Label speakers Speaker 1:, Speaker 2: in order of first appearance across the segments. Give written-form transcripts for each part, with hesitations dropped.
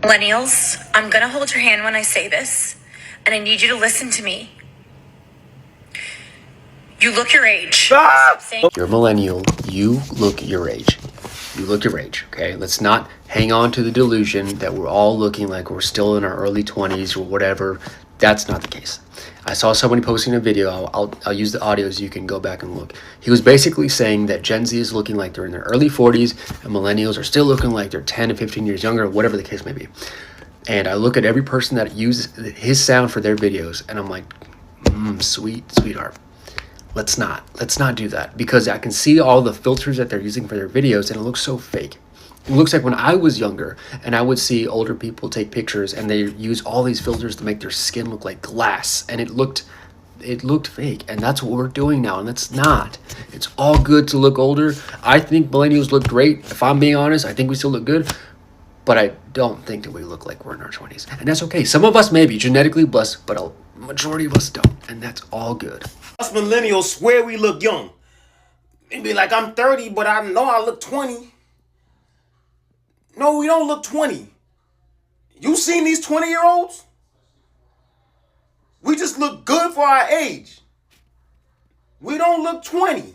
Speaker 1: Millennials, I'm gonna hold your hand when I say this, and I need you to listen to me. You look your age.
Speaker 2: You're a millennial. You look your age. You look your age, okay? Let's not hang on to the delusion that we're all looking like we're still in our early 20s or whatever. That's not the case. I saw somebody posting a video. I'll use the audio so you can go back and look. He was basically saying that Gen Z is looking like they're in their early 40s and millennials are still looking like they're 10 to 15 years younger, whatever the case may be. And I look at every person that uses his sound for their videos and I'm like, sweetheart. Let's not do that, because I can see all the filters that they're using for their videos and it looks so fake. It looks like when I was younger and I would see older people take pictures and they use all these filters to make their skin look like glass, and it looked fake. And that's what we're doing now, and that's not. It's all good to look older. I think millennials look great. If I'm being honest, I think we still look good, but I don't think that we look like we're in our 20s. And that's okay. Some of us may be genetically blessed, but a majority of us don't, and that's all good.
Speaker 3: Us millennials swear we look young. They be like, I'm 30, but I know I look 20. No, we don't look 20. You seen these 20-year-olds? We just look good for our age. We don't look 20.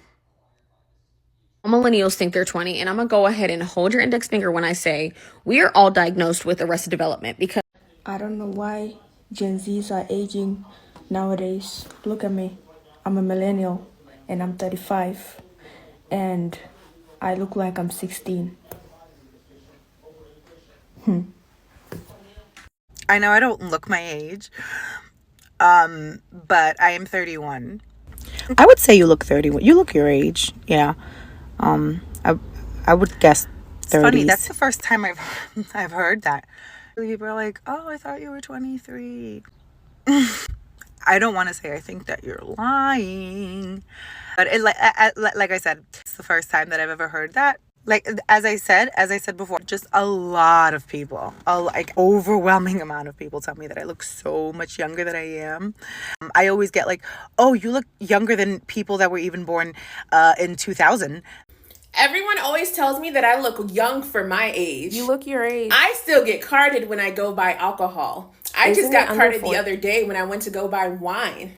Speaker 4: Millennials think they're 20, and I'm gonna go ahead and hold your index finger when I say we are all diagnosed with arrested development, because
Speaker 5: I don't know why Gen Zs are aging nowadays. Look at me. I'm a millennial and I'm 35 and I look like I'm 16.
Speaker 6: I know I don't look my age, but I am 31. I would say you look 31. You look your age, yeah. I would guess 30s. It's funny, that's the first time I've heard that. People are like, oh, I thought you were 23. I don't want to say I think that you're lying, but like I said, it's the first time that I've ever heard that. Like, as I said before, just a lot of people, overwhelming amount of people tell me that I look so much younger than I am. I always get like, oh, you look younger than people that were even born in 2000.
Speaker 7: Everyone always tells me that I look young for my age.
Speaker 8: You look your age.
Speaker 7: I still get carded when I go buy alcohol. I just got carded the other day when I went to go buy wine.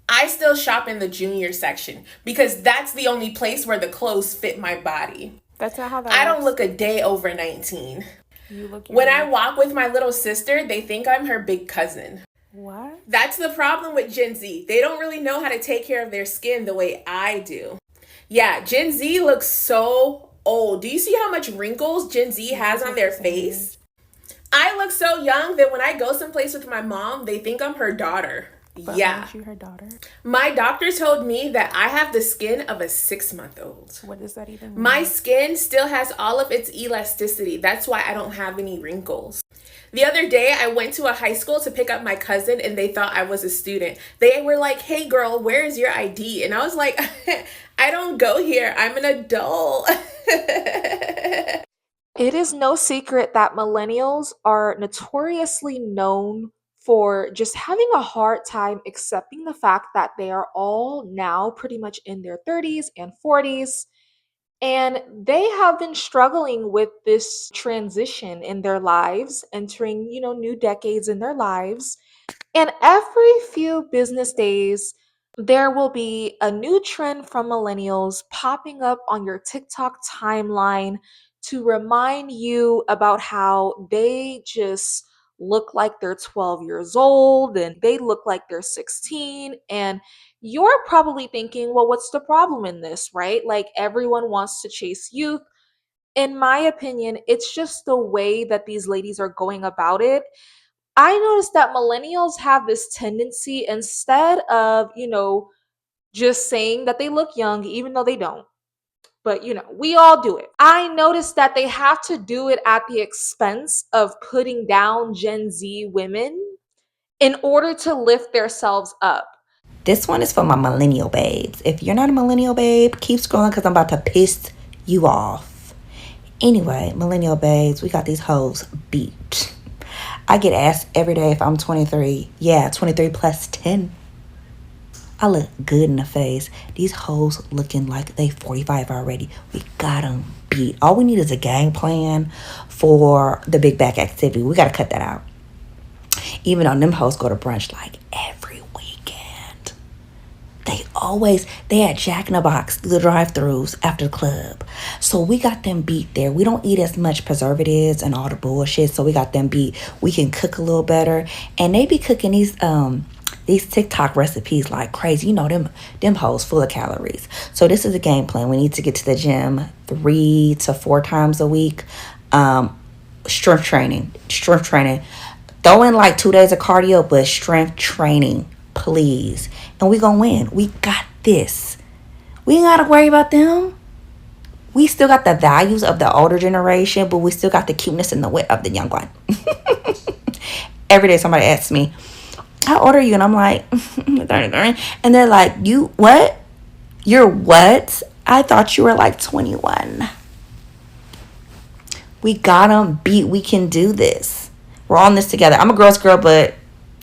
Speaker 7: I still shop in the junior section because that's the only place where the clothes fit my body.
Speaker 8: That's not how that
Speaker 7: I don't look a day over 19.
Speaker 8: You look
Speaker 7: when I walk with my little sister, they think I'm her big cousin.
Speaker 8: What?
Speaker 7: That's the problem with Gen Z. They don't really know how to take care of their skin the way I do. Yeah, Gen Z looks so old. Do you see how much wrinkles Gen Z has on their face? I look so young that when I go someplace with my mom, they think I'm her daughter.
Speaker 8: But
Speaker 7: yeah.
Speaker 8: Aren't you her daughter?
Speaker 7: My doctor told me that I have the skin of a 6-month-old.
Speaker 8: What does that even mean?
Speaker 7: My skin still has all of its elasticity. That's why I don't have any wrinkles. The other day, I went to a high school to pick up my cousin and they thought I was a student. They were like, hey girl, where is your ID? And I was like, I don't go here. I'm an adult.
Speaker 9: It is no secret that millennials are notoriously known for just having a hard time accepting the fact that they are all now pretty much in their 30s and 40s. And they have been struggling with this transition in their lives, entering, new decades in their lives. And every few business days, there will be a new trend from millennials popping up on your TikTok timeline to remind you about how they just look like they're 12 years old and they look like they're 16. And you're probably thinking, well, what's the problem in this, right? Like everyone wants to chase youth. In my opinion, it's just the way that these ladies are going about it. I noticed that millennials have this tendency, instead of, just saying that they look young, even though they don't. But, we all do it. I noticed that they have to do it at the expense of putting down Gen Z women in order to lift themselves up.
Speaker 10: This one is for my millennial babes. If you're not a millennial babe, keep scrolling because I'm about to piss you off. Anyway, millennial babes, we got these hoes beat. I get asked every day if I'm 23. Yeah, 23 plus 10. I look good in the face. These hoes looking like they 45 already. We got them beat. All we need is a game plan for the big back activity. We got to cut that out. Even though them hoes go to brunch like every weekend. They had Jack in the Box through the drive-thrus after the club. So we got them beat there. We don't eat as much preservatives and all the bullshit. So we got them beat. We can cook a little better. And they be cooking these TikTok recipes like crazy. You know, them hoes full of calories. So this is a game plan. We need to get to the gym 3 to 4 times a week. Strength training. Throw in like 2 days of cardio, but strength training, please. And we gonna win. We got this. We ain't gotta worry about them. We still got the values of the older generation, but we still got the cuteness and the wit of the young one. Every day somebody asks me, how old are you? And I'm like, 33. And they're like, you what? You're what? I thought you were like 21. We got them beat. We can do this. We're on this together. I'm a girl's girl, but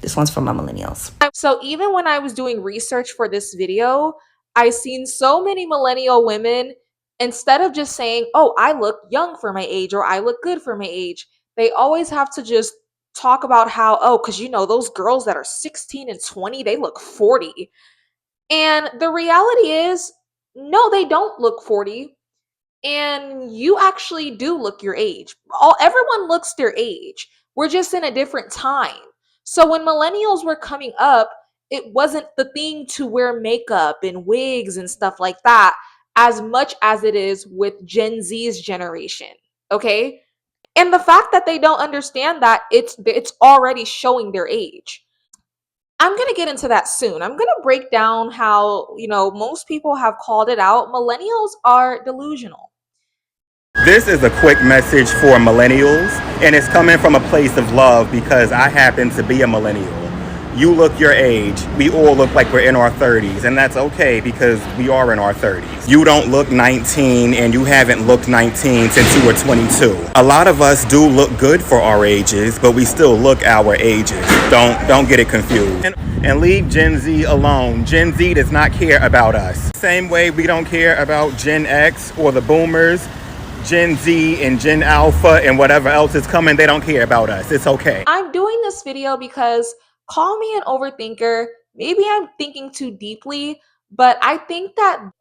Speaker 10: this one's for my millennials.
Speaker 9: So even when I was doing research for this video, I seen so many millennial women, instead of just saying, oh, I look young for my age or I look good for my age, they always have to just talk about how, oh, because you know, those girls that are 16 and 20, they look 40. And the reality is, no, they don't look 40. And you actually do look your age. Everyone looks their age. We're just in a different time. So when millennials were coming up, it wasn't the thing to wear makeup and wigs and stuff like that as much as it is with Gen Z's generation. Okay? And the fact that they don't understand that, it's already showing their age. I'm going to get into that soon. I'm going to break down how, most people have called it out. Millennials are delusional.
Speaker 11: This is a quick message for millennials, and it's coming from a place of love because I happen to be a millennial. You look your age. We all look like we're in our 30s, and that's okay because we are in our 30s. You don't look 19, and you haven't looked 19 since you were 22. A lot of us do look good for our ages, but we still look our ages. Don't get it confused. And leave Gen Z alone. Gen Z does not care about us. Same way we don't care about Gen X or the boomers. Gen Z and Gen Alpha and whatever else is coming, they don't care about us. It's okay.
Speaker 9: I'm doing this video because, call me an overthinker, maybe I'm thinking too deeply, but I think that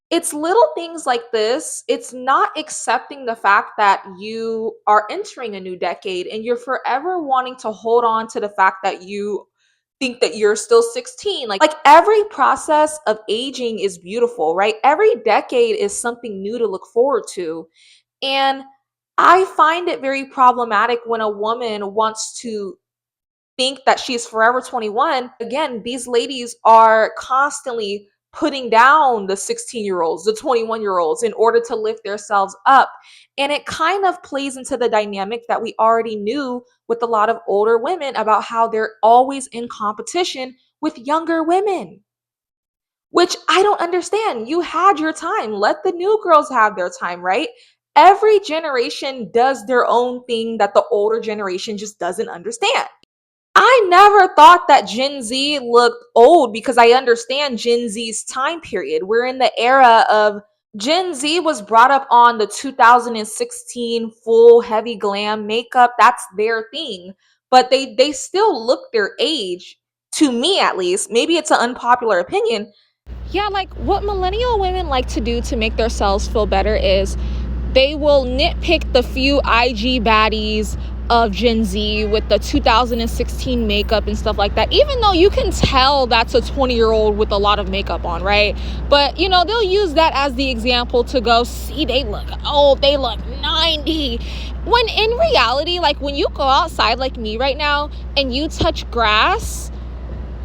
Speaker 9: it's little things like this. It's not accepting the fact that you are entering a new decade and you're forever wanting to hold on to the fact that you think that you're still 16. Like every process of aging is beautiful, right? Every decade is something new to look forward to. And I find it very problematic when a woman wants to think that she's forever 21. Again, these ladies are constantly putting down the 16-year-olds, the 21-year-olds in order to lift themselves up. And it kind of plays into the dynamic that we already knew with a lot of older women about how they're always in competition with younger women, which I don't understand. You had your time. Let the new girls have their time, right? Every generation does their own thing that the older generation just doesn't understand. I never thought that Gen Z looked old because I understand Gen Z's time period. We're in the era of Gen Z was brought up on the 2016 full heavy glam makeup. That's their thing. But they still look their age, to me at least. Maybe it's an unpopular opinion. Yeah, like what millennial women like to do to make themselves feel better is they will nitpick the few IG baddies of Gen Z with the 2016 makeup and stuff like that, even though you can tell that's a 20-year-old with a lot of makeup on, right? But, they'll use that as the example to go, see, they look old, they look 90. When in reality, like when you go outside like me right now and you touch grass,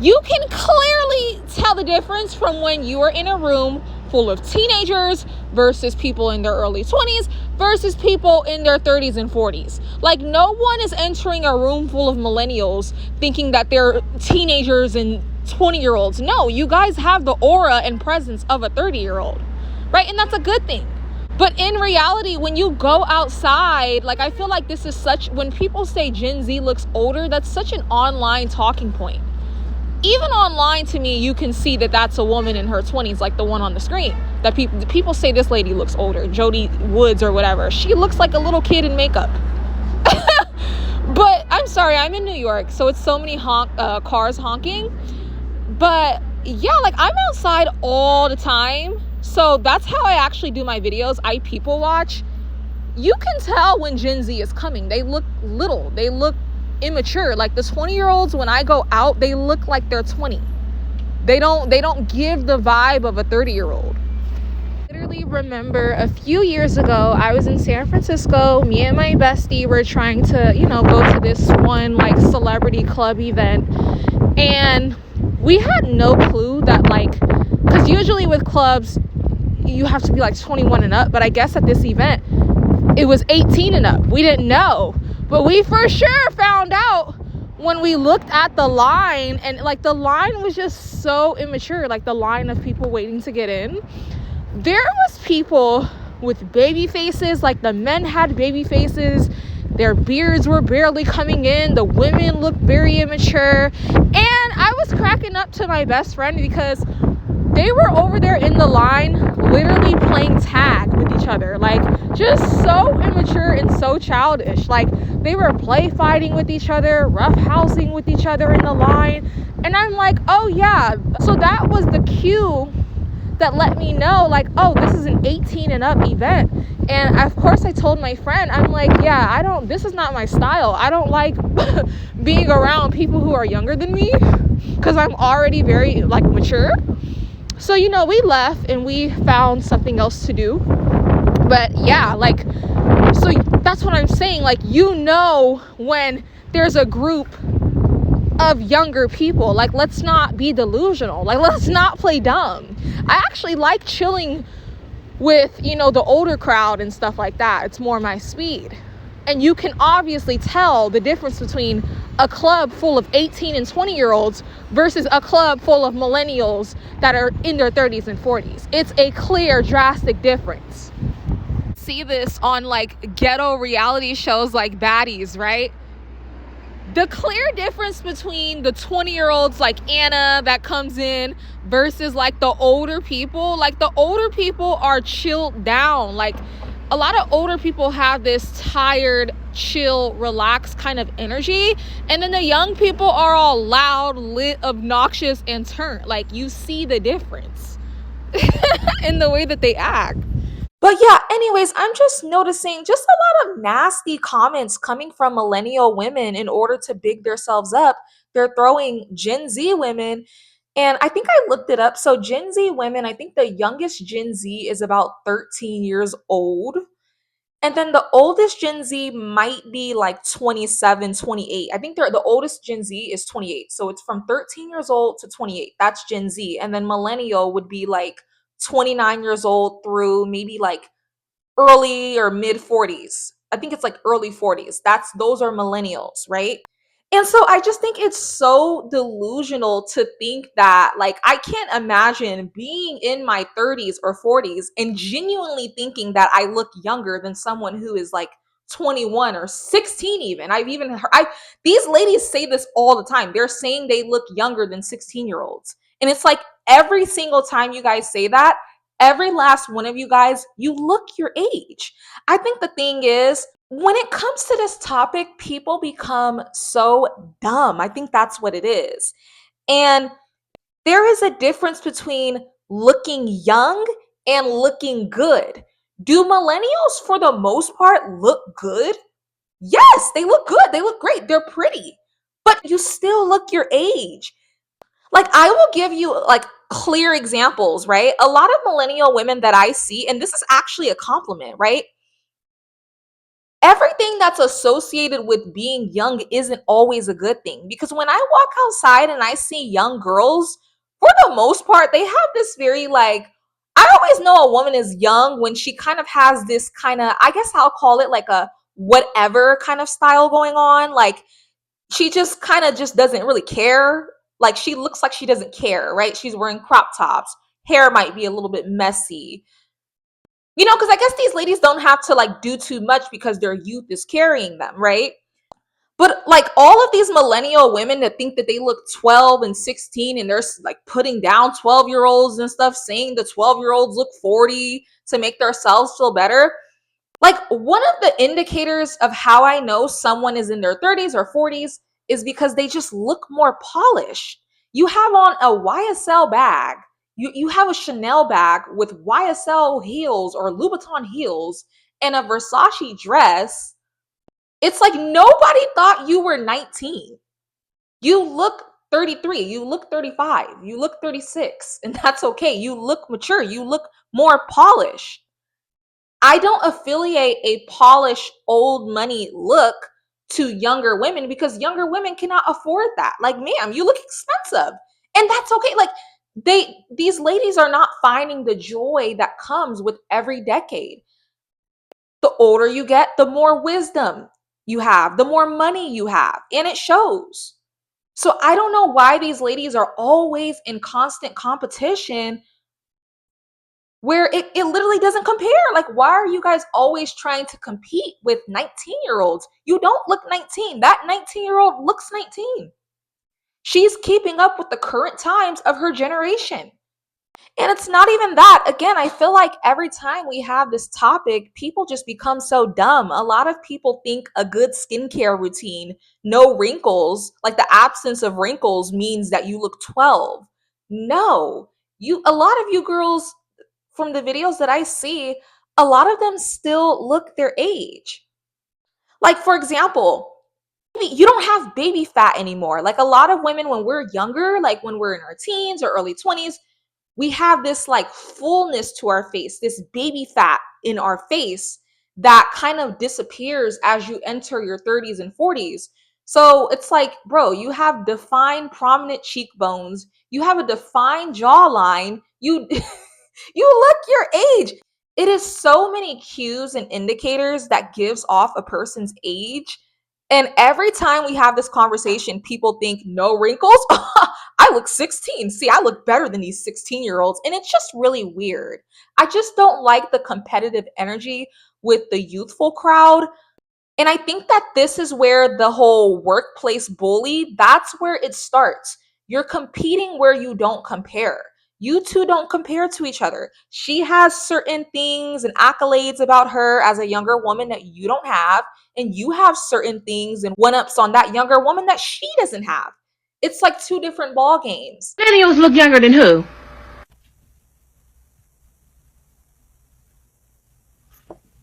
Speaker 9: you can clearly tell the difference from when you are in a room full of teenagers versus people in their early 20s versus people in their 30s and 40s. Like no one is entering a room full of millennials thinking that they're teenagers and 20-year-olds. No, you guys have the aura and presence of a 30-year-old, right? And that's a good thing. But in reality, when you go outside, like I feel like this is when people say Gen Z looks older, that's such an online talking point.
Speaker 4: even online, to me, you can see that that's a woman in her 20s, like the one on the screen. That people say this lady looks older, Jodie Woods or whatever. She looks like a little kid in makeup. But I'm sorry, I'm in New York, so it's so many cars honking. But yeah, like I'm outside all the time, so that's how I actually do my videos. I people watch. You can tell when Gen Z is coming. They look little, they look immature. Like the 20-year-olds, when I go out, they look like they're 20. They don't give the vibe of a 30-year-old. Literally remember a few years ago, I was in San Francisco. Me and my bestie were trying to, go to this one like celebrity club event, and we had no clue that, like, because usually with clubs you have to be like 21 and up, but I guess at this event it was 18 and up. We didn't know, but we for sure found out when we looked at the line, and like the line was just so immature, like the line of people waiting to get in. There was people with baby faces, like the men had baby faces, their beards were barely coming in, the women looked very immature, and I was cracking up to my best friend because they were over there in the line literally playing tag with each other, like just so immature and so childish. Like they were play fighting with each other, rough housing with each other in the line, and I'm like, oh yeah. So that was the cue that let me know, like, oh, this is an 18 and up event. And of course I told my friend, I'm like, yeah, this is not my style. I don't like being around people who are younger than me because I'm already very like mature. So we left and we found something else to do. But yeah, like, so that's what I'm saying, like, when there's a group of younger people, like, let's not be delusional, like, let's not play dumb. I actually like chilling with the older crowd and stuff like that. It's more my speed. And you can obviously tell the difference between a club full of 18 and 20-year-olds versus a club full of millennials that are in their 30s and 40s. It's a clear, drastic difference. See this on like ghetto reality shows like Baddies, right? The clear difference between the 20-year-olds like Anna that comes in versus like the older people. Like the older people are chilled down. Like a lot of older people have this tired, chill, relaxed kind of energy. And then the young people are all loud, lit, obnoxious, and turned. Like you see the difference in the way that they act.
Speaker 9: But yeah, anyways, I'm just noticing just a lot of nasty comments coming from millennial women in order to big themselves up. They're throwing Gen Z women. And I think I looked it up. So Gen Z women, I think the youngest Gen Z is about 13 years old. And then the oldest Gen Z might be like 27, 28. I think the oldest Gen Z is 28. So it's from 13 years old to 28. That's Gen Z. And then millennial would be like 29 years old through maybe like early or mid 40s. I think it's like early 40s. Those are millennials, right? And so I just think it's so delusional to think that, like, I can't imagine being in my 30s or 40s and genuinely thinking that I look younger than someone who is like 21 or 16 even. I've even heard these ladies say this all the time. They're saying they look younger than 16-year-olds. And it's like every single time you guys say that, every last one of you guys, you look your age. I think the thing is, when it comes to this topic, people become so dumb. I think that's what it is. And there is a difference between looking young and looking good. Do millennials, for the most part, look good? Yes, they look good. They look great. They're pretty. But you still look your age. Like, I will give you like clear examples, right? A lot of millennial women that I see, and this is actually a compliment, right? Everything that's associated with being young isn't always a good thing, because when I walk outside and I see young girls, for the most part, they have this very like, I always know a woman is young when she kind of has this kind of, I guess I'll call it like a whatever kind of style going on. Like she just kind of just doesn't really care. Like she looks like she doesn't care, right? She's wearing crop tops. Hair might be a little bit messy. Because I guess these ladies don't have to like do too much because their youth is carrying them, right?
Speaker 4: But like all of these millennial women that think that they look 12 and 16 and they're like putting down 12-year-olds and stuff, saying the 12-year-olds look 40 to make themselves feel better. Like one of the indicators of how I know someone is in their 30s or 40s is because they just look more polished. You have on a YSL bag. You have a Chanel bag with YSL heels or Louboutin heels and a Versace dress. It's like nobody thought you were 19. You look 33, you look 35, you look 36, and that's okay. You look mature, you look more polished. I don't affiliate a polished old money look to younger women because younger women cannot afford that. Like, ma'am, you look expensive. And that's okay. Like these ladies are not finding the joy that comes with every decade. The older you get, the more wisdom you have, the more money you have, and it shows. So I don't know why these ladies are always in constant competition where it literally doesn't compare. Like, why are you guys always trying to compete with 19-year-olds? You don't look 19. That 19-year-old looks 19. She's keeping up with the current times of her generation. And it's not even that. Again, I feel like every time we have this topic, people just become so dumb. A lot of people think a good skincare routine, no wrinkles, like the absence of wrinkles means that you look 12. No. A lot of you girls from the videos that I see, a lot of them still look their age. Like for example, you don't have baby fat anymore. Like a lot of women when we're younger, like when we're in our teens or early 20s, we have this like fullness to our face, this baby fat in our face that kind of disappears as you enter your 30s and 40s. So it's like, bro, you have defined prominent cheekbones, you have a defined jawline, you you look your age. It is so many cues and indicators that gives off a person's age. And every time we have this conversation, people think no wrinkles. I look 16. See, I look better than these 16-year-olds. And it's just really weird. I just don't like the competitive energy with the youthful crowd. And I think that this is where the whole workplace bully, that's where it starts. You're competing where you don't compare. You two don't compare to each other. She has certain things and accolades about her as a younger woman that you don't have, and you have certain things and one-ups on that younger woman that she doesn't have. It's like two different ball games.
Speaker 12: Millennials look younger than who?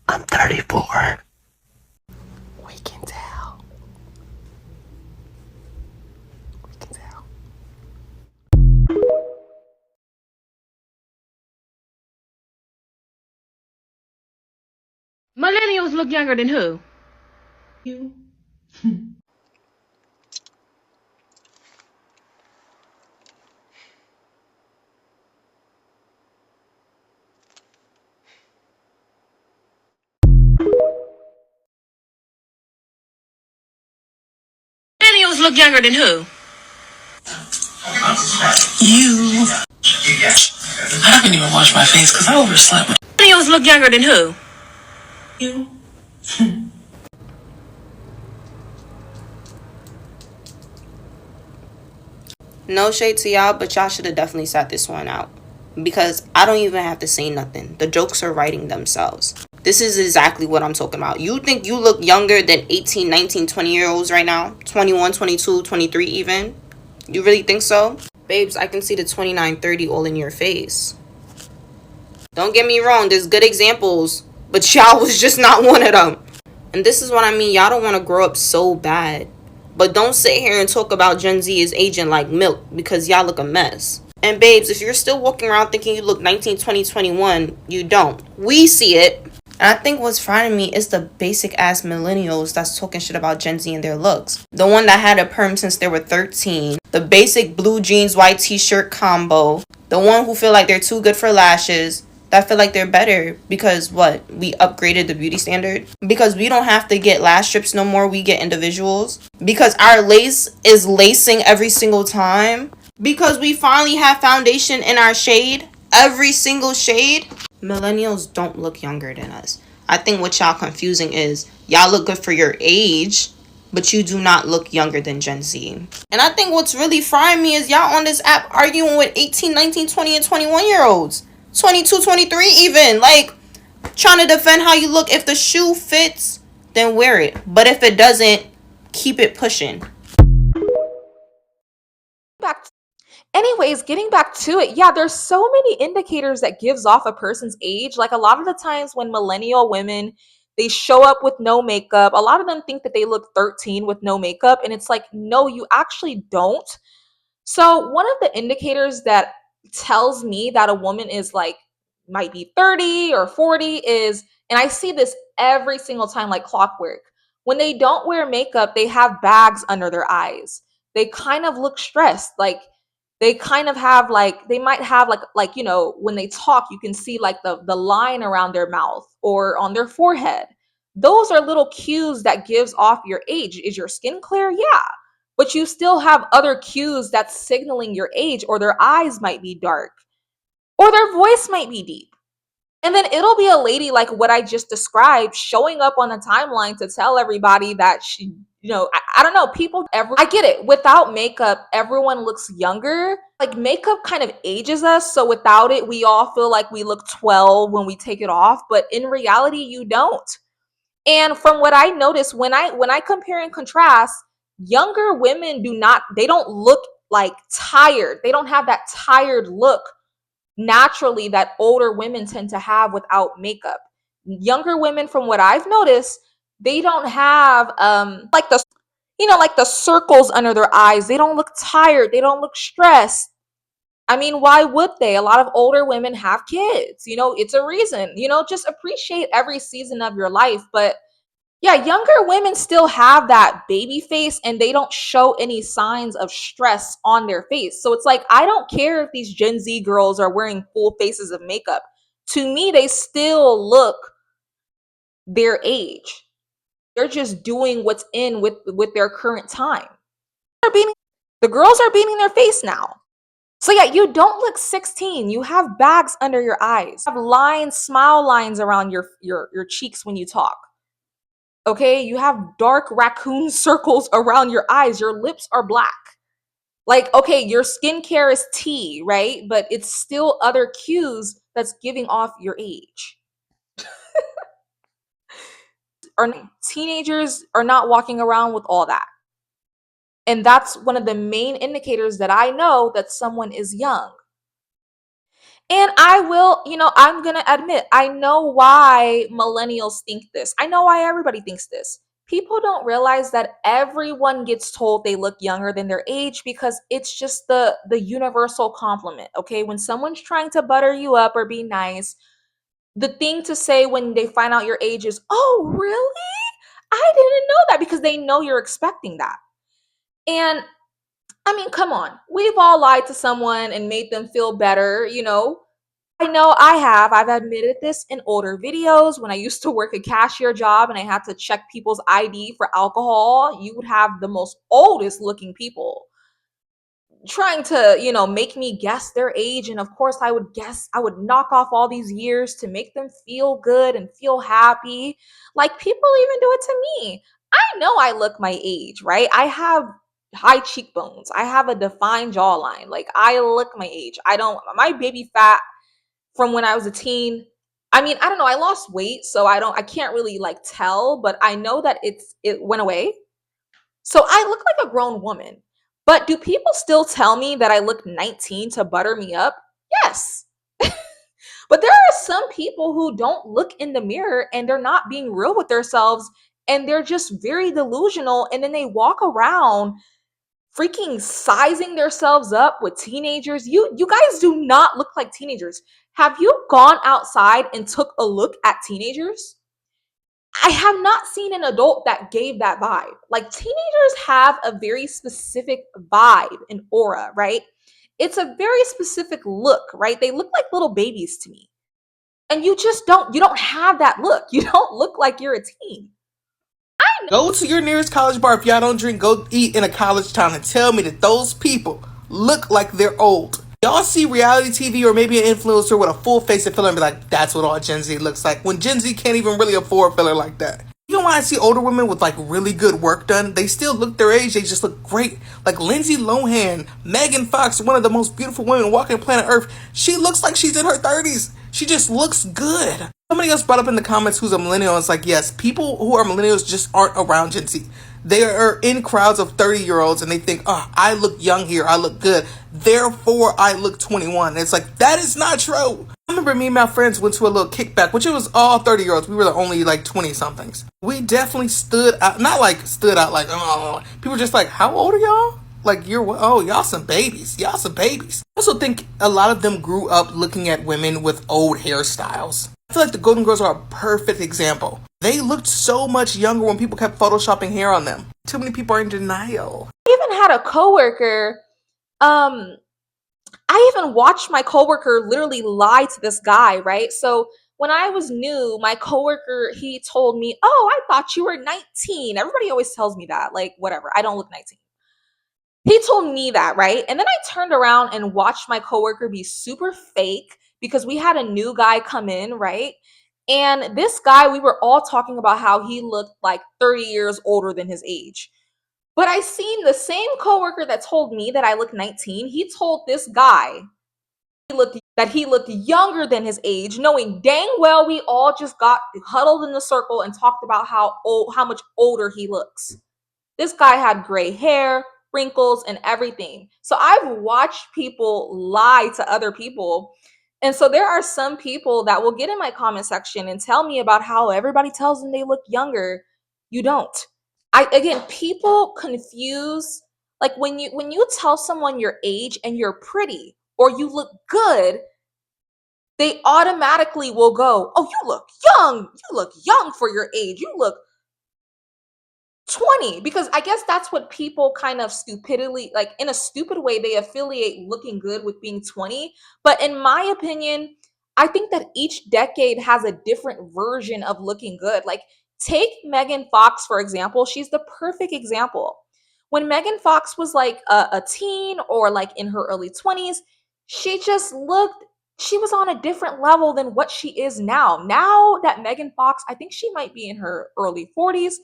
Speaker 2: I'm 34. We can tell. We can tell.
Speaker 12: Millennials look younger than who?
Speaker 8: You.
Speaker 12: Millennials look younger than who?
Speaker 13: You. I haven't even washed my face because I overslept.
Speaker 12: Millennials look younger than who?
Speaker 13: You.
Speaker 14: No shade to y'all, but y'all should have definitely sat this one out. Because I don't even have to say nothing. The jokes are writing themselves. This is exactly what I'm talking about. You think you look younger than 18, 19, 20-year-olds right now? 21, 22, 23 even? You really think so? Babes, I can see the 29, 30 all in your face. Don't get me wrong, there's good examples, but y'all was just not one of them. And this is what I mean, y'all don't want to grow up so bad. But don't sit here and talk about Gen Z is aging like milk because y'all look a mess. And babes, if you're still walking around thinking you look 19, 20, 21, you don't. We see it. And I think what's frightening me is the basic ass millennials that's talking shit about Gen Z and their looks. The one that had a perm since they were 13. The basic blue jeans, white t-shirt combo. The one who feel like they're too good for lashes. That feel like they're better because what? We upgraded the beauty standard? Because we don't have to get lash strips no more, we get individuals? Because our lace is lacing every single time? Because we finally have foundation in our shade? Every single shade? Millennials don't look younger than us. I think what y'all confusing is y'all look good for your age, but you do not look younger than Gen Z. And I think what's really frying me is y'all on this app arguing with 18, 19, 20, and 21-year-olds. 22, 23 even. Like, trying to defend how you look. If the shoe fits, then wear it. But if it doesn't, keep it pushing.
Speaker 9: Anyways, getting back to it, yeah, there's so many indicators that gives off a person's age. Like a lot of the times when millennial women, they show up with no makeup, a lot of them think that they look 13 with no makeup, and it's like, no, you actually don't. So one of the indicators that tells me that a woman is like might be 30 or 40 is, and I see this every single time like clockwork, when they don't wear makeup, they have bags under their eyes. They kind of look stressed. Like they kind of have like, they might have like you know, when they talk, you can see like the line around their mouth or on their forehead. Those are little cues that gives off your age. Is your skin clear? Yeah, but you still have other cues that's signaling your age, or their eyes might be dark, or their voice might be deep. And then it'll be a lady like what I just described showing up on the timeline to tell everybody that she, you know, I don't know, people I get it. Without makeup, everyone looks younger. Like makeup kind of ages us. So without it, we all feel like we look 12 when we take it off. But in reality, you don't. And from what I noticed, when I compare and contrast, younger women they don't look like tired. They don't have that tired look naturally that older women tend to have without makeup. Younger women, from what I've noticed, they don't have like the, you know, like the circles under their eyes. They don't look tired. They don't look stressed. I mean, why would they? A lot of older women have kids. You know, it's a reason. You know, just appreciate every season of your life. But yeah, younger women still have that baby face and they don't show any signs of stress on their face. So it's like, I don't care if these Gen Z girls are wearing full faces of makeup. To me, they still look their age. They're just doing what's in with their current time. The girls are beating their face now. So yeah, you don't look 16. You have bags under your eyes. You have lines, smile lines around your cheeks when you talk. Okay, you have dark raccoon circles around your eyes. Your lips are black. Like, okay, your skincare is tea, right? But it's still other cues that's giving off your age. Teenagers are not walking around with all that. And that's one of the main indicators that I know that someone is young. And I will, you know, I'm going to admit, I know why millennials think this. I know why everybody thinks this. People don't realize that everyone gets told they look younger than their age because it's just the universal compliment. Okay, when someone's trying to butter you up or be nice, the thing to say when they find out your age is, "Oh, really? I didn't know that," because they know you're expecting that. And I mean, come on. We've all lied to someone and made them feel better, you know. I know I have. I've admitted this in older videos. When I used to work a cashier job and I had to check people's ID for alcohol, you would have the most oldest looking people trying to, you know, make me guess their age. And of course, I would knock off all these years to make them feel good and feel happy. Like people even do it to me. I know I look my age, right? I have high cheekbones. I have a defined jawline. Like I look my age. My baby fat from when I was a teen. I mean, I don't know. I lost weight, so I can't really like tell, but I know that it went away. So I look like a grown woman. But do people still tell me that I look 19 to butter me up? Yes. But there are some people who don't look in the mirror and they're not being real with themselves and they're just very delusional, and then they walk around freaking sizing themselves up with teenagers. You guys do not look like teenagers. Have you gone outside and took a look at teenagers? I have not seen an adult that gave that vibe. Like teenagers have a very specific vibe and aura, right? It's a very specific look, right? They look like little babies to me. And you don't have that look. You don't look like you're a teen.
Speaker 15: Go to your nearest college bar. If y'all don't drink, go eat in a college town and tell me that those people look like they're old. Y'all see reality TV or maybe an influencer with a full face of filler and be like, that's what all Gen Z looks like, when Gen Z can't even really afford filler like that. Even Even when I see older women with like really good work done, they still look their age. They just look great. Like Lindsay Lohan, Megan Fox, one of the most beautiful women walking planet Earth. She looks like she's in her 30s. She just looks good. Somebody else brought up in the comments who's a millennial. It's like, yes, people who are millennials just aren't around Gen Z. They are in crowds of 30-year-olds and they think, oh, I look young here. I look good. Therefore, I look 21. And it's like, that is not true. I remember me and my friends went to a little kickback, which it was all 30-year-olds. We were the only like 20-somethings. We definitely stood out, not like stood out like, oh, people were just like, how old are y'all? Like, y'all some babies. Y'all some babies. I also think a lot of them grew up looking at women with old hairstyles. I feel like the Golden Girls are a perfect example. They looked so much younger when people kept photoshopping hair on them. Too many people are in denial.
Speaker 9: I even had a coworker, I even watched my coworker literally lie to this guy, right? So when I was new, my coworker, he told me, "Oh, I thought you were 19." Everybody always tells me that, like, whatever, I don't look 19. He told me that, right? And then I turned around and watched my coworker be super fake because we had a new guy come in, right? And this guy, we were all talking about how he looked like 30 years older than his age. But I seen the same coworker that told me that I look 19. He told this guy he looked younger than his age, knowing dang well we all just got huddled in the circle and talked about how much older he looks. This guy had gray hair, wrinkles, and everything. So I've watched people lie to other people. And so there are some people that will get in my comment section and tell me about how everybody tells them they look younger. You don't. People confuse, like when you tell someone your age and you're pretty or you look good, they automatically will go, "Oh, you look young. You look young for your age. You look 20," because I guess that's what people kind of stupidly, like in a stupid way, they affiliate looking good with being 20. But in my opinion, I think that each decade has a different version of looking good. Like, take Megan Fox, for example. She's the perfect example. When Megan Fox was like a teen or like in her early 20s, she was on a different level than what she is now. Now that Megan Fox, I think she might be in her early 40s.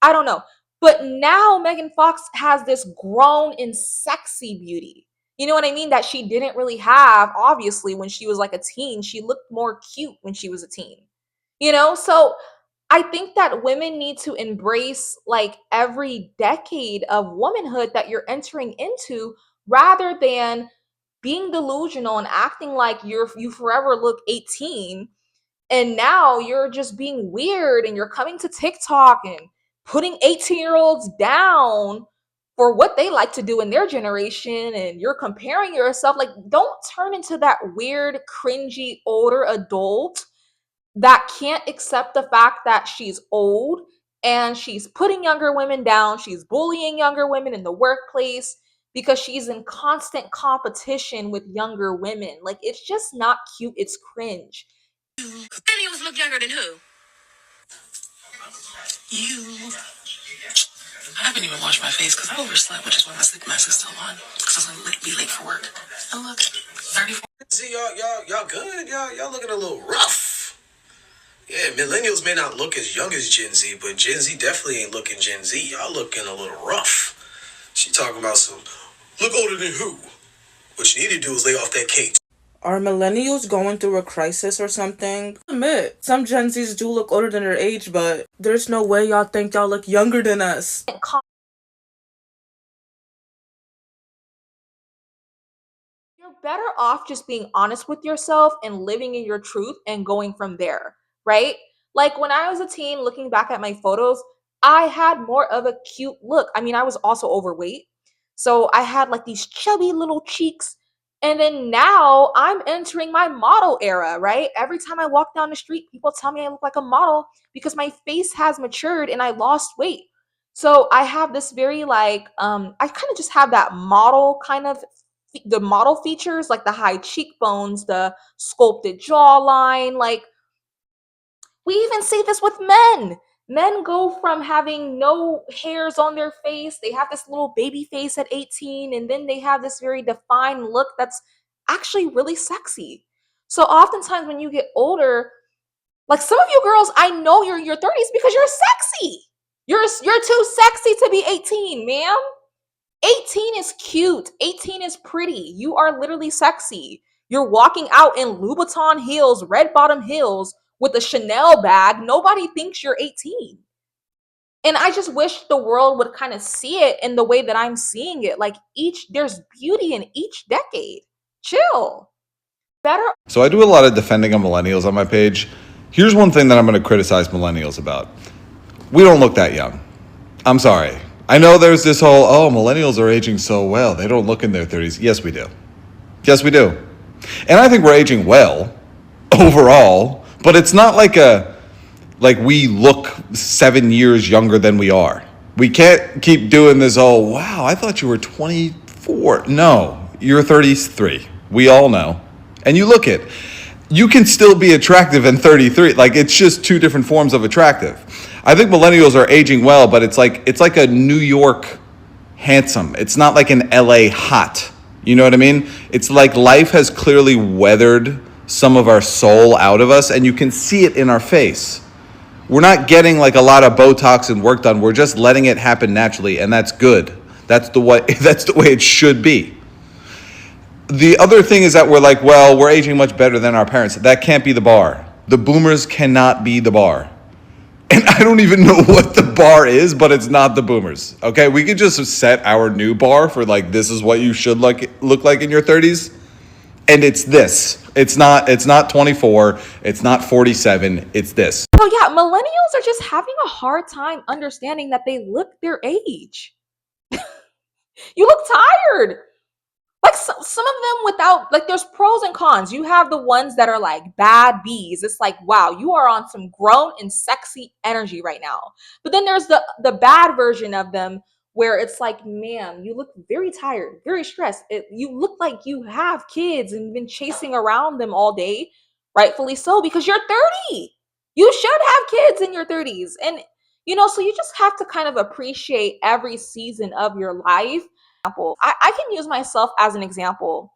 Speaker 9: I don't know. But now Megan Fox has this grown and sexy beauty. You know what I mean? That she didn't really have, obviously, when she was like a teen. She looked more cute when she was a teen. So I think that women need to embrace like every decade of womanhood that you're entering into rather than being delusional and acting like you forever look 18, and now you're just being weird and you're coming to TikTok and putting 18-year-olds down for what they like to do in their generation, and you're comparing yourself. Like, don't turn into that weird, cringy older adult that can't accept the fact that she's old and she's putting younger women down. She's bullying younger women in the workplace because she's in constant competition with younger women. Like, it's just not cute. It's cringe.
Speaker 12: Millennials look younger than who?
Speaker 13: You. I haven't even washed my face because I overslept, which is why my sleep mask is still on. Because I was going to be late for work. And look, 34.
Speaker 16: See, y'all good? Y'all looking a little rough. Yeah, millennials may not look as young as Gen Z, but Gen Z definitely ain't looking Gen Z. Y'all looking a little rough. She talking about some look older than who? What you need to do is lay off that cake.
Speaker 17: Are millennials going through a crisis or something? Admit, some Gen Zs do look older than their age, but there's no way y'all think y'all look younger than us.
Speaker 9: You're better off just being honest with yourself and living in your truth and going from there, right? Like when I was a teen, looking back at my photos, I had more of a cute look. I mean, I was also overweight. So I had like these chubby little cheeks. And then now I'm entering my model era, right? Every time I walk down the street, people tell me I look like a model because my face has matured and I lost weight. So I have this very I kind of just have that model kind of the model features, like the high cheekbones, the sculpted jawline. Like, we even see this with men. Men go from having no hairs on their face, they have this little baby face at 18, and then they have this very defined look that's actually really sexy. So oftentimes when you get older, Like some of you girls, I know you're in your 30s because you're sexy. You're too sexy to be 18, ma'am. 18 is cute. 18 is pretty. You are literally sexy. You're walking out in Louboutin heels, red bottom heels with a Chanel bag. Nobody thinks you're 18. And I just wish the world would kind of see it in the way that I'm seeing it. Like there's beauty in each decade. Chill. Better.
Speaker 18: So I do a lot of defending of millennials on my page. Here's one thing that I'm going to criticize millennials about. We don't look that young. I'm sorry. I know there's this whole, oh, millennials are aging so well. They don't look in their 30s. Yes, we do. Yes, we do. And I think we're aging well overall, but it's not like we look 7 years younger than we are. We can't keep doing this, oh, wow, I thought you were 24. No, you're 33. We all know. And you look it. You can still be attractive in 33. Like, it's just two different forms of attractive. I think millennials are aging well, but it's like a New York handsome. It's not like an LA hot. You know what I mean? It's like life has clearly weathered some of our soul out of us, and you can see it in our face. We're not getting like a lot of Botox and work done. We're just letting it happen naturally, and that's good. That's the way it should be. The other thing is that we're like, well, we're aging much better than our parents. That can't be the bar. The boomers cannot be the bar. And I don't even know what the bar is, but it's not the boomers. Okay, we could just set our new bar for like, this is what you should look like in your 30s. And it's this. It's not 24. It's not 47. It's this.
Speaker 9: Oh yeah, millennials are just having a hard time understanding that they look their age. You look tired. Like some of them without, like there's pros and cons. You have the ones that are like bad bees. It's like, wow, you are on some grown and sexy energy right now. But then there's the bad version of them where it's like, man, you look very tired, very stressed. You look like you have kids and been chasing around them all day, rightfully so, because you're 30. You should have kids in your 30s. And so you just have to kind of appreciate every season of your life. I can use myself as an example.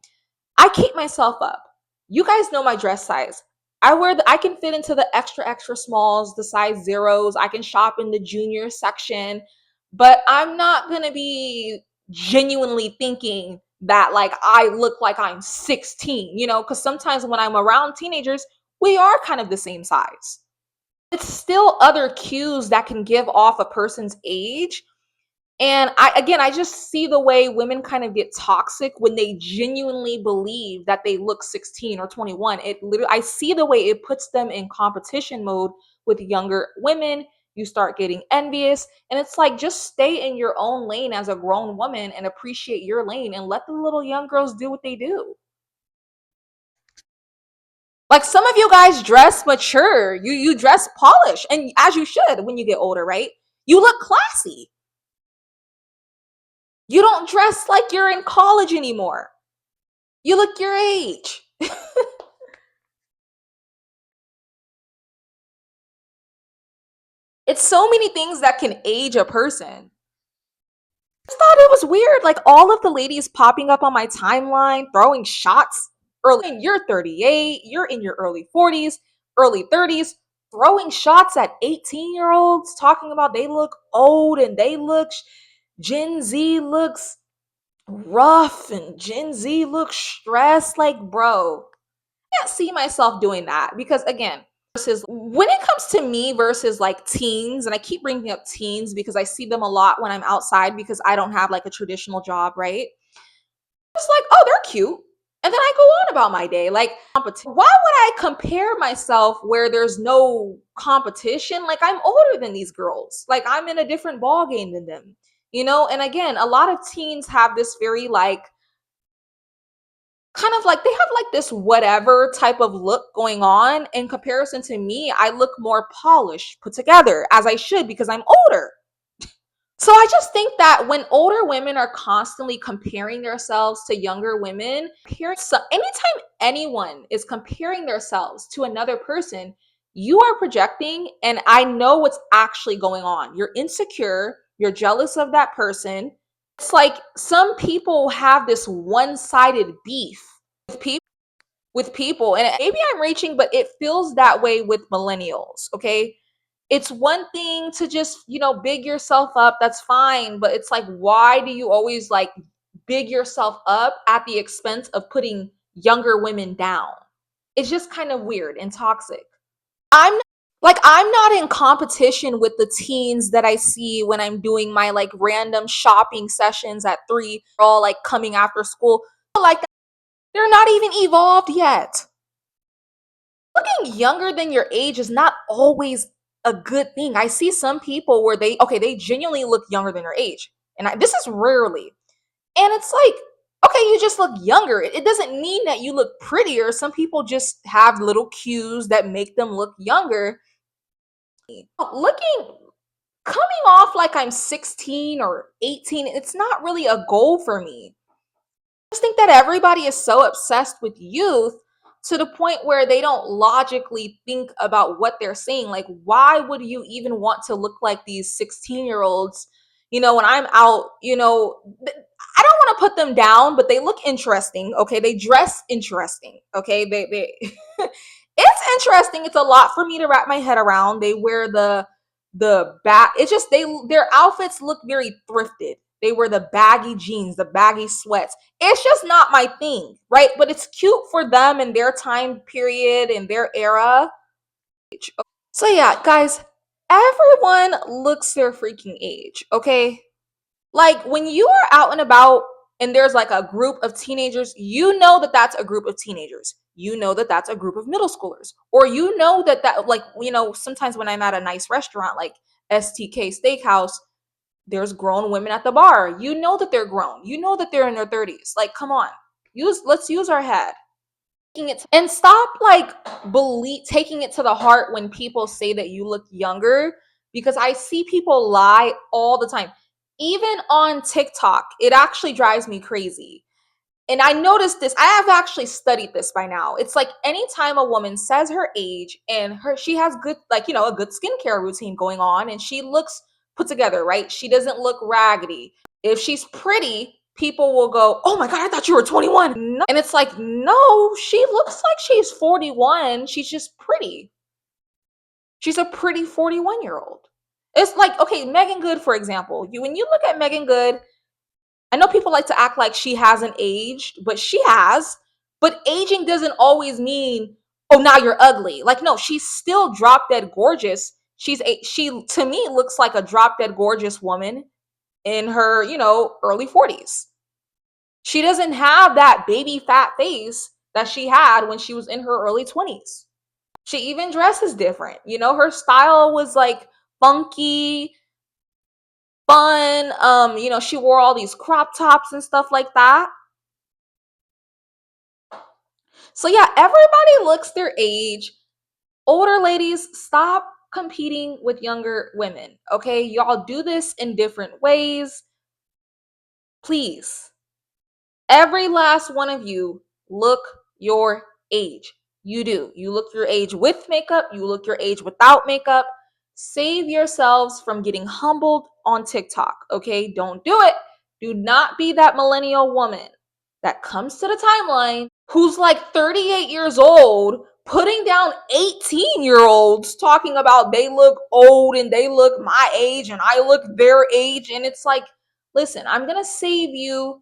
Speaker 9: I keep myself up. You guys know my dress size. I can fit into the extra smalls, the size zeros. I can shop in the junior section, but I'm not going to be genuinely thinking that like I look like I'm 16, because sometimes when I'm around teenagers, we are kind of the same size. It's still other cues that can give off a person's age. And I just see the way women kind of get toxic when they genuinely believe that they look 16 or 21. I see the way it puts them in competition mode with younger women. You start getting envious, and it's like, just stay in your own lane as a grown woman and appreciate your lane and let the little young girls do what they do. Like some of you guys dress mature. You dress polished, and as you should when you get older, right? You look classy. You don't dress like you're in college anymore. You look your age. It's so many things that can age a person. I just thought it was weird. Like all of the ladies popping up on my timeline, throwing shots early. You're 38, you're in your early 40s, early 30s, throwing shots at 18-year-olds, talking about they look old and Gen Z looks rough and Gen Z looks stressed. Like, bro, I can't see myself doing that because, again, versus when it comes to me versus like teens, and I keep bringing up teens because I see them a lot when I'm outside because I don't have like a traditional job, right? It's like, oh, they're cute. And then I go on about my day. Like, why would I compare myself where there's no competition? Like, I'm older than these girls. Like, I'm in a different ball game than them. And again, a lot of teens have this very like kind of like they have like this whatever type of look going on. In comparison to me, I look more polished, put together, as I should, because I'm older. So I just think that when older women are constantly comparing themselves to younger women, anytime anyone is comparing themselves to another person, you are projecting, and I know what's actually going on. You're insecure, you're jealous of that person. It's like some people have this one-sided beef with people.
Speaker 4: with people. And maybe I'm reaching, but it feels that way with millennials, okay? It's one thing to just, big yourself up, that's fine, but it's like, why do you always like big yourself up at the expense of putting younger women down? It's just kind of weird and toxic. I'm not in competition with the teens that I see when I'm doing my like random shopping sessions at 3, all like coming after school. Like they're not even evolved yet. Looking younger than your age is not always a good thing. I see some people where they genuinely look younger than their age. And this is rarely. And it's like, okay, you just look younger. It doesn't mean that you look prettier. Some people just have little cues that make them look younger. Looking coming off like I'm 16 or 18, it's not really a goal for me. I just think that everybody is so obsessed with youth to the point where they don't logically think about what they're saying. Like, why would you even want to look like these 16-year-olds? When I'm out, I don't want to put them down, but they look interesting. Okay, they dress interesting. Okay, they it's interesting. It's a lot for me to wrap my head around. They wear the back. It's just their outfits look very thrifted. They wear the baggy jeans, the baggy sweats. It's just not my thing, right? But it's cute for them and their time period and their era. So yeah, guys, everyone looks their freaking age, okay? Like when you are out and about and there's like a group of teenagers, you know that that's a group of teenagers. You know that that's a group of middle schoolers. Or you know that like, sometimes when I'm at a nice restaurant like STK Steakhouse, there's grown women at the bar. You know that they're grown. You know that they're in their 30s. Like, come on. Let's use our head. And stop like taking it to the heart when people say that you look younger, because I see people lie all the time. Even on TikTok, it actually drives me crazy. And I noticed this. I have actually studied this by now. It's like anytime a woman says her age and she has good, like, a good skincare routine going on and she looks put together, right? She doesn't look raggedy. If she's pretty, people will go, "Oh my God, I thought you were 21." No. And it's like, no, she looks like she's 41. She's just pretty. She's a pretty 41-year-old. It's like, okay, Megan Good, for example. When you look at Megan Good, I know people like to act like she hasn't aged, but she has. But aging doesn't always mean, oh, now you're ugly. Like, no, she's still drop dead gorgeous. She to me looks like a drop dead gorgeous woman in her, early 40s. She doesn't have that baby fat face that she had when she was in her early 20s. She even dresses different. Her style was like funky, fun. She wore all these crop tops and stuff like that. So yeah, everybody looks their age. Older ladies, stop competing with younger women. Okay, y'all do this in different ways. Please. Every last one of you look your age. You do. You look your age with makeup, you look your age without makeup. Save yourselves from getting humbled on TikTok, okay? Don't do it. Do not be that millennial woman that comes to the timeline who's like 38 years old, putting down 18-year-olds talking about they look old and they look my age and I look their age. And it's like, listen, I'm going to save you.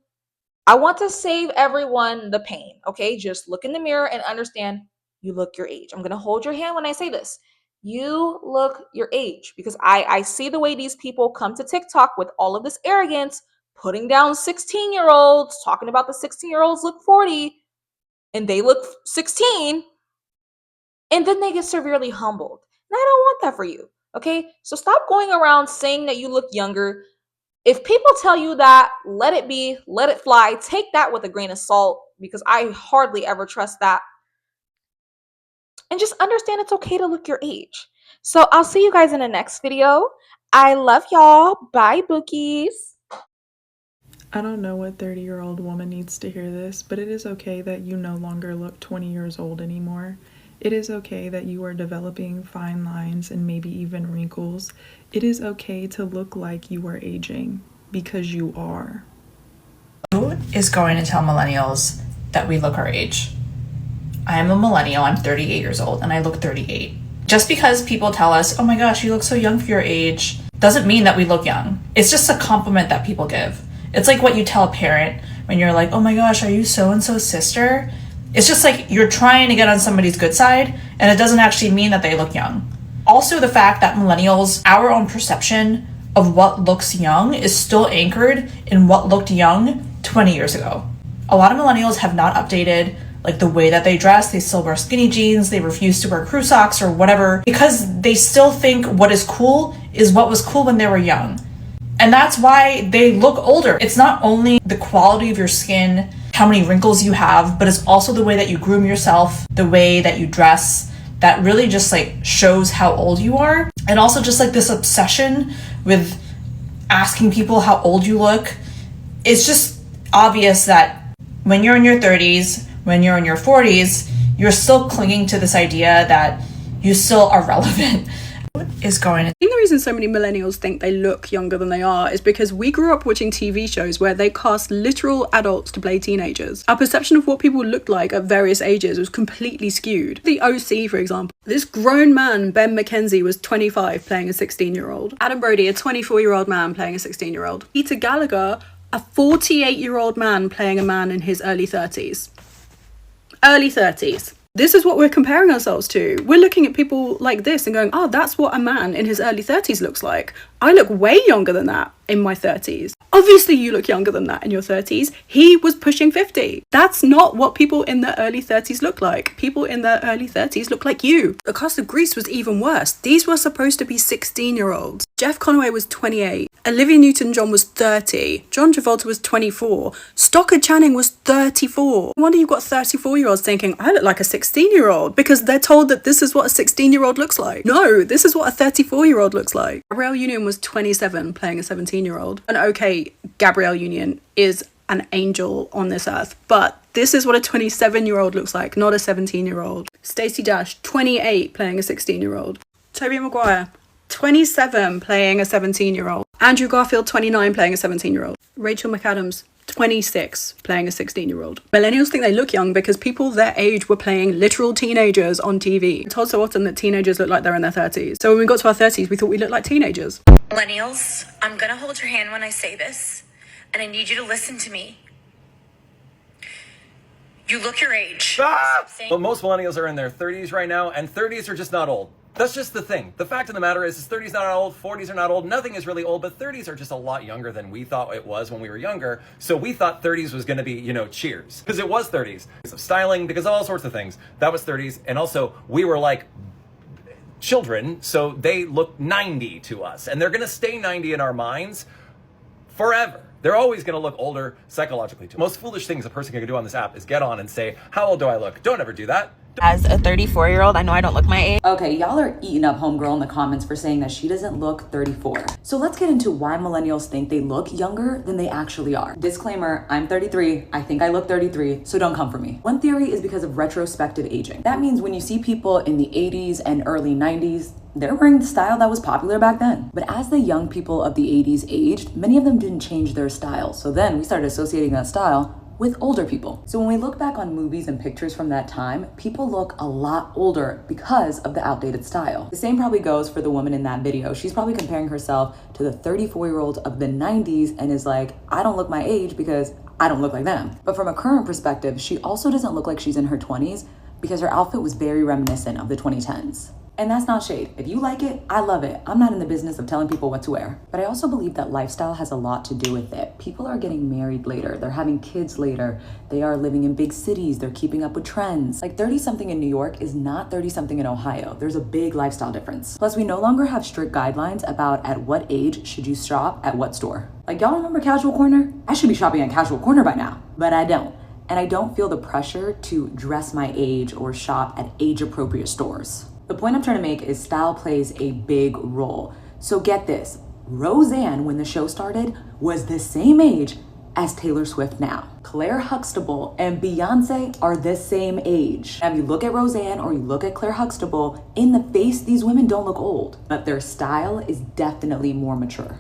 Speaker 4: I want to save everyone the pain, okay? Just look in the mirror and understand you look your age. I'm going to hold your hand when I say this. You look your age, because I see the way these people come to TikTok with all of this arrogance, putting down 16-year-olds, talking about the 16-year-olds look 40 and they look 16, and then they get severely humbled. And I don't want that for you, okay? So stop going around saying that you look younger. If people tell you that, let it be, let it fly. Take that with a grain of salt, because I hardly ever trust that. And just understand it's okay to look your age. So I'll see you guys in the next video. I love y'all. Bye, bookies.
Speaker 19: I don't know what 30-year-old woman needs to hear this, but it is okay that you no longer look 20 years old anymore. It is okay that you are developing fine lines and maybe even wrinkles. It is okay to look like you are aging, because you are.
Speaker 20: Who is going to tell millennials that we look our age? I'm a millennial, I'm 38 years old, and I look 38. Just because people tell us, oh my gosh, you look so young for your age, doesn't mean that we look young. It's just a compliment that people give. It's like what you tell a parent when you're like, oh my gosh, are you so-and-so's sister? It's just like you're trying to get on somebody's good side, and it doesn't actually mean that they look young. Also, the fact that millennials, our own perception of what looks young is still anchored in what looked young 20 years ago. A lot of millennials have not updated like the way that they dress. They still wear skinny jeans, they refuse to wear crew socks or whatever, because they still think what is cool is what was cool when they were young. And that's why they look older. It's not only the quality of your skin, how many wrinkles you have, but it's also the way that you groom yourself, the way that you dress, that really just like shows how old you are. And also just like this obsession with asking people how old you look. It's just obvious that when you're in your 30s, when you're in your 40s, you're still clinging to this idea that you still are relevant. What is going on?
Speaker 21: I think the reason so many millennials think they look younger than they are is because we grew up watching TV shows where they cast literal adults to play teenagers. Our perception of what people looked like at various ages was completely skewed. The OC, for example. This grown man, Ben McKenzie, was 25 playing a 16-year-old. Adam Brody, a 24-year-old man playing a 16-year-old. Peter Gallagher, a 48-year-old man playing a man in his early 30s. Early 30s. This is what we're comparing ourselves to. We're looking at people like this and going, oh, that's what a man in his early 30s looks like. I look way younger than that in my 30s. Obviously, you look younger than that in your 30s. He was pushing 50. That's not what people in their early 30s look like. People in their early 30s look like you. The cast of Grease was even worse. These were supposed to be 16-year-olds. Jeff Conaway was 28. Olivia Newton-John was 30. John Travolta was 24. Stockard Channing was 34. No wonder you've got 34-year-olds thinking, I look like a 16-year-old, because they're told that this is what a 16-year-old looks like. No, this is what a 34-year-old looks like. Gabrielle Union was 27 playing a 17-year-old. And okay, Gabrielle Union is an angel on this earth, but this is what a 27-year-old looks like, not a 17-year-old. Stacey Dash, 28 playing a 16-year-old. Tobey Maguire, 27 playing a 17-year-old. Andrew Garfield, 29 playing a 17-year-old. Rachel McAdams, 26 playing a 16-year-old. Millennials think they look young because people their age were playing literal teenagers on TV. We're told so often that teenagers look like they're in their 30s. So when we got to our 30s, we thought we looked like teenagers.
Speaker 1: Millennials, I'm gonna hold your hand when I say this, and I need you to listen to me. You look your age.
Speaker 22: But most millennials are in their 30s right now, and 30s are just not old. That's just the thing. The fact of the matter is 30s not old, 40s are not old, nothing is really old, but 30s are just a lot younger than we thought it was when we were younger. So we thought 30s was going to be, cheers. Because it was 30s. Because of styling, because of all sorts of things. That was 30s. And also, we were like children, so they look 90 to us. And they're going to stay 90 in our minds forever. They're always going to look older psychologically too. Most foolish things a person can do on this app is get on and say, how old do I look? Don't ever do that.
Speaker 23: As a 34-year-old, I know I don't look my age.
Speaker 24: Okay, y'all are eating up homegirl in the comments for saying that she doesn't look 34. So let's get into why millennials think they look younger than they actually are. Disclaimer, I'm 33. I think I look 33, so don't come for me. One theory is because of retrospective aging. That means when you see people in the 80s and early 90s, they're wearing the style that was popular back then. But as the young people of the 80s aged, many of them didn't change their style. So then we started associating that style with older people. So when we look back on movies and pictures from that time, people look a lot older because of the outdated style. The same probably goes for the woman in that video. She's probably comparing herself to the 34-year-old of the 90s and is like, I don't look my age because I don't look like them. But from a current perspective, she also doesn't look like she's in her 20s because her outfit was very reminiscent of the 2010s. And that's not shade. If you like it, I love it. I'm not in the business of telling people what to wear. But I also believe that lifestyle has a lot to do with it. People are getting married later. They're having kids later. They are living in big cities. They're keeping up with trends. Like 30-something in New York is not 30-something in Ohio. There's a big lifestyle difference. Plus, we no longer have strict guidelines about at what age should you shop at what store. Like, y'all remember Casual Corner? I should be shopping at Casual Corner by now, but I don't. And I don't feel the pressure to dress my age or shop at age-appropriate stores. The point I'm trying to make is style plays a big role. So get this, Roseanne, when the show started, was the same age as Taylor Swift now. Claire Huxtable and Beyonce are the same age. Now, if you look at Roseanne or you look at Claire Huxtable, in the face, these women don't look old, but their style is definitely more mature.